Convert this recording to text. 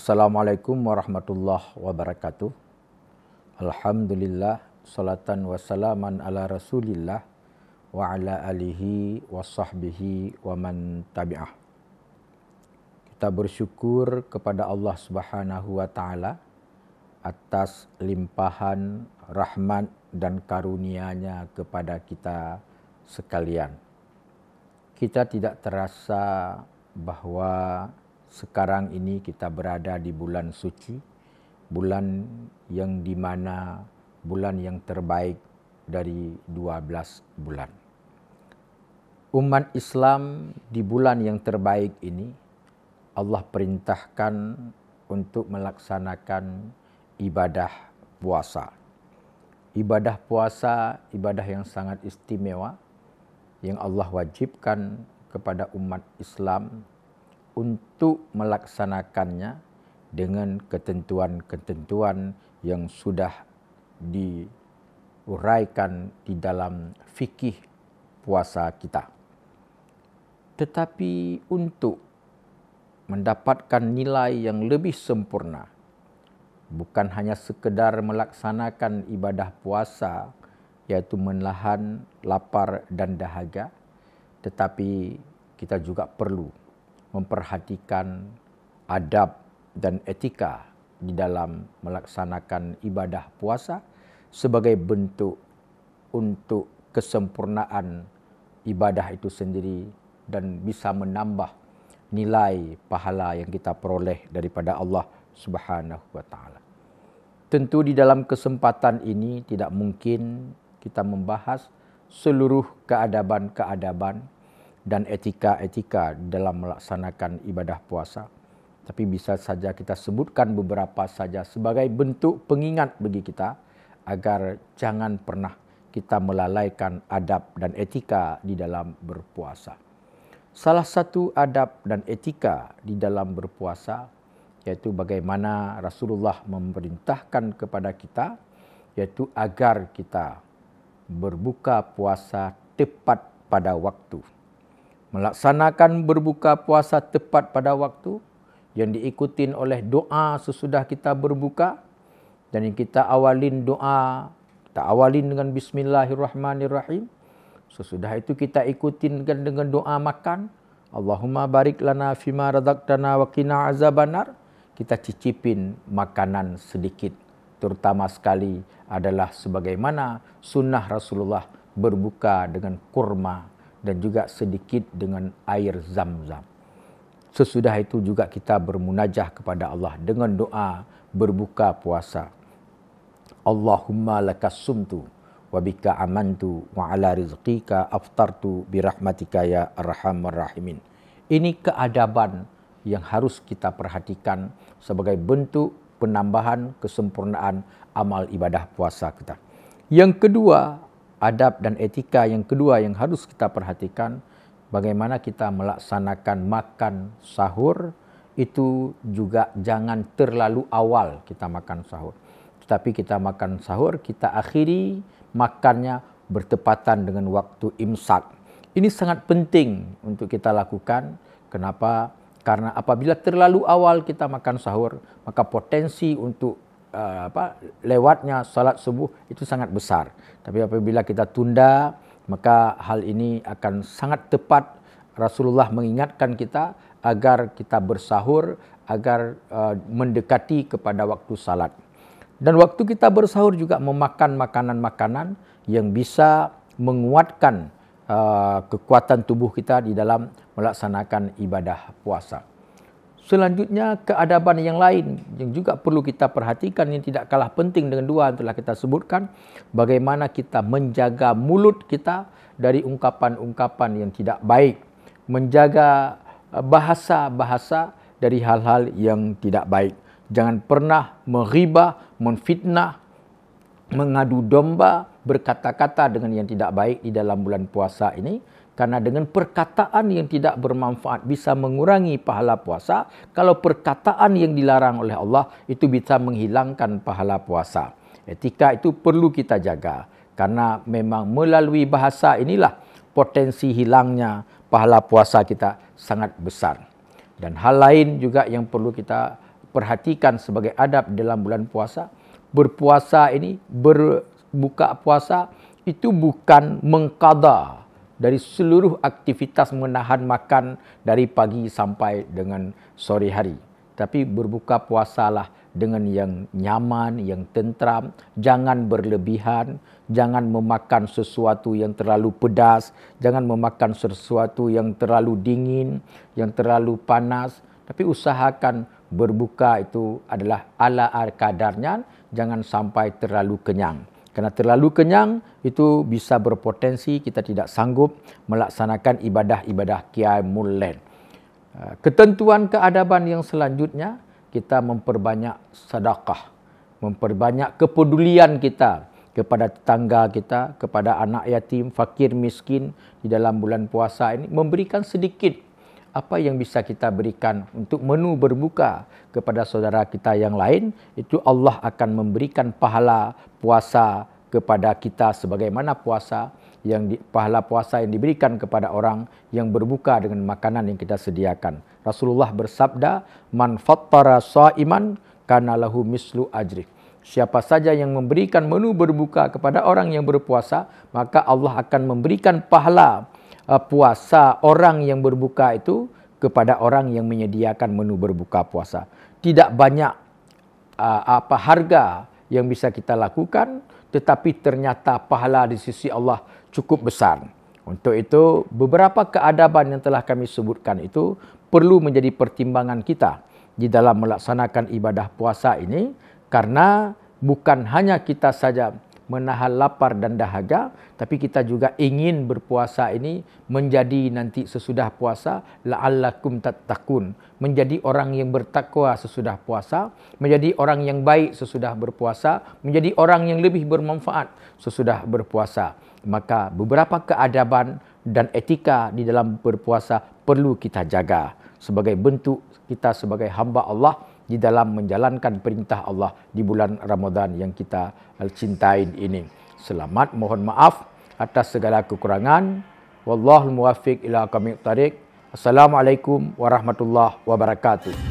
Assalamualaikum warahmatullahi wabarakatuh. Alhamdulillah, salatan wassalaman ala rasulillah wa ala alihi wa sahbihi wa man tabi'ah. Kita bersyukur kepada Allah Subhanahu wa taala atas limpahan rahmat dan karunia-Nya kepada kita sekalian. Kita tidak terasa bahawa sekarang ini kita berada di bulan suci, bulan yang di mana bulan yang terbaik dari 12 bulan. Umat Islam di bulan yang terbaik ini, Allah perintahkan untuk melaksanakan ibadah puasa. Ibadah puasa, ibadah yang sangat istimewa, yang Allah wajibkan kepada umat Islam untuk melaksanakannya dengan ketentuan-ketentuan yang sudah diuraikan di dalam fikih puasa kita. Tetapi untuk mendapatkan nilai yang lebih sempurna, bukan hanya sekedar melaksanakan ibadah puasa, iaitu menahan lapar dan dahaga, tetapi kita juga perlu memperhatikan adab dan etika di dalam melaksanakan ibadah puasa sebagai bentuk untuk kesempurnaan ibadah itu sendiri dan bisa menambah nilai pahala yang kita peroleh daripada Allah Subhanahu wa taala. Tentu di dalam kesempatan ini tidak mungkin kita membahas seluruh keadaban-keadaban dan etika-etika dalam melaksanakan ibadah puasa. Tapi bisa saja kita sebutkan beberapa saja sebagai bentuk pengingat bagi kita agar jangan pernah kita melalaikan adab dan etika di dalam berpuasa. Salah satu adab dan etika di dalam berpuasa yaitu bagaimana Rasulullah memerintahkan kepada kita, yaitu agar kita berbuka puasa tepat pada waktu. Melaksanakan berbuka puasa tepat pada waktu yang diikuti oleh doa sesudah kita berbuka, dan yang kita awalin doa, kita awalin dengan bismillahirrahmanirrahim. Sesudah itu kita ikutin dengan doa makan, Allahumma barik lana fima razaqtana wa qina azabannar. Kita cicipin makanan sedikit, terutama sekali adalah sebagaimana sunnah Rasulullah berbuka dengan kurma dan juga sedikit dengan air zam-zam. Sesudah itu juga kita bermunajah kepada Allah dengan doa berbuka puasa. Allahumma lakas sumtu wa bika amantu wa ala rizqika aftartu birahmatika ya arhamar rahimin. Ini keadaban yang harus kita perhatikan sebagai bentuk penambahan kesempurnaan amal ibadah puasa kita. Yang kedua, adab dan etika yang kedua yang harus kita perhatikan, bagaimana kita melaksanakan makan sahur. Itu juga jangan terlalu awal kita makan sahur. Tetapi kita makan sahur, kita akhiri makannya bertepatan dengan waktu imsak. Ini sangat penting untuk kita lakukan. Kenapa? Karena apabila terlalu awal kita makan sahur, maka potensi untuk lewatnya salat subuh itu sangat besar. Tapi apabila kita tunda, maka hal ini akan sangat tepat. Rasulullah mengingatkan kita agar kita bersahur, agar mendekati kepada waktu salat. Dan waktu kita bersahur juga memakan makanan-makanan yang bisa menguatkan kekuatan tubuh kita di dalam melaksanakan ibadah puasa. Selanjutnya, keadaban yang lain yang juga perlu kita perhatikan yang tidak kalah penting dengan dua yang telah kita sebutkan. Bagaimana kita menjaga mulut kita dari ungkapan-ungkapan yang tidak baik. Menjaga bahasa-bahasa dari hal-hal yang tidak baik. Jangan pernah menghibah, menfitnah, mengadu domba, berkata-kata dengan yang tidak baik di dalam bulan puasa ini. Karena dengan perkataan yang tidak bermanfaat bisa mengurangi pahala puasa. Kalau perkataan yang dilarang oleh Allah itu bisa menghilangkan pahala puasa. Etika itu perlu kita jaga. Karena memang melalui bahasa inilah potensi hilangnya pahala puasa kita sangat besar. Dan hal lain juga yang perlu kita perhatikan sebagai adab dalam bulan puasa. Berpuasa ini, berbuka puasa itu bukan mengqada dari seluruh aktivitas menahan makan dari pagi sampai dengan sore hari. Tapi berbuka puasalah dengan yang nyaman, yang tentram, jangan berlebihan, jangan memakan sesuatu yang terlalu pedas, jangan memakan sesuatu yang terlalu dingin, yang terlalu panas. Tapi usahakan berbuka itu adalah ala kadarnya, jangan sampai terlalu kenyang. Kerana terlalu kenyang itu bisa berpotensi kita tidak sanggup melaksanakan ibadah-ibadah qiyamul lail. Ketentuan keadaban yang selanjutnya, kita memperbanyak sedekah, memperbanyak kepedulian kita kepada tetangga kita, kepada anak yatim, fakir, miskin di dalam bulan puasa ini, memberikan sedikit apa yang bisa kita berikan untuk menu berbuka kepada saudara kita yang lain. Itu Allah akan memberikan pahala puasa kepada kita sebagaimana pahala puasa yang diberikan kepada orang yang berbuka dengan makanan yang kita sediakan. Rasulullah bersabda, "Man fattara sha'iman kana lahu mislu ajri." Siapa saja yang memberikan menu berbuka kepada orang yang berpuasa, maka Allah akan memberikan pahala puasa orang yang berbuka itu kepada orang yang menyediakan menu berbuka puasa. Tidak banyak harga yang bisa kita lakukan, tetapi ternyata pahala di sisi Allah cukup besar. Untuk itu, beberapa keadaban yang telah kami sebutkan itu perlu menjadi pertimbangan kita di dalam melaksanakan ibadah puasa ini, karena bukan hanya kita saja menahan lapar dan dahaga, tapi kita juga ingin berpuasa ini menjadi nanti sesudah puasa la'allakum tattaqun, menjadi orang yang bertakwa sesudah puasa, menjadi orang yang baik sesudah berpuasa, menjadi orang yang lebih bermanfaat sesudah berpuasa. Maka beberapa keadaban dan etika di dalam berpuasa perlu kita jaga sebagai bentuk kita sebagai hamba Allah di dalam menjalankan perintah Allah di bulan Ramadan yang kita cintai ini. Selamat, mohon maaf atas segala kekurangan. Wallahul muwaffiq ila aqwamit thariq. Assalamualaikum warahmatullahi wabarakatuh.